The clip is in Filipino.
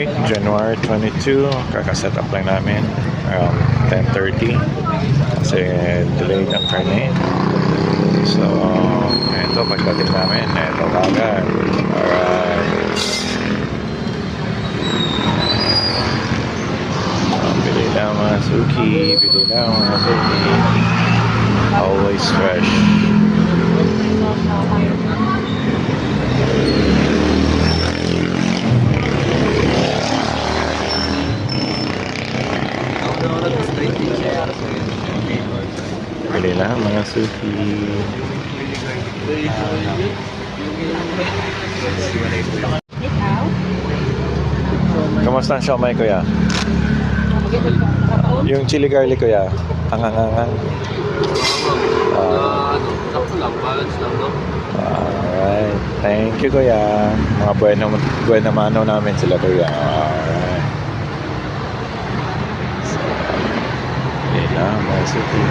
Alright, January 22, kakaset up lang namin around 10:30 kasi delayed ang karne. So, ito pagdating namin, ito agad. Alright. Bili lang mga suki, bili lang mga suki. Always fresh. Bili lang mga suki. Kamusta ang siomay, kuya? Yung chili garlic, kuya? Angang-angang. Alright. Thank you, kuya. Mga buwan na mano namin sila, kuya. Alright. So, bili lang mga suki.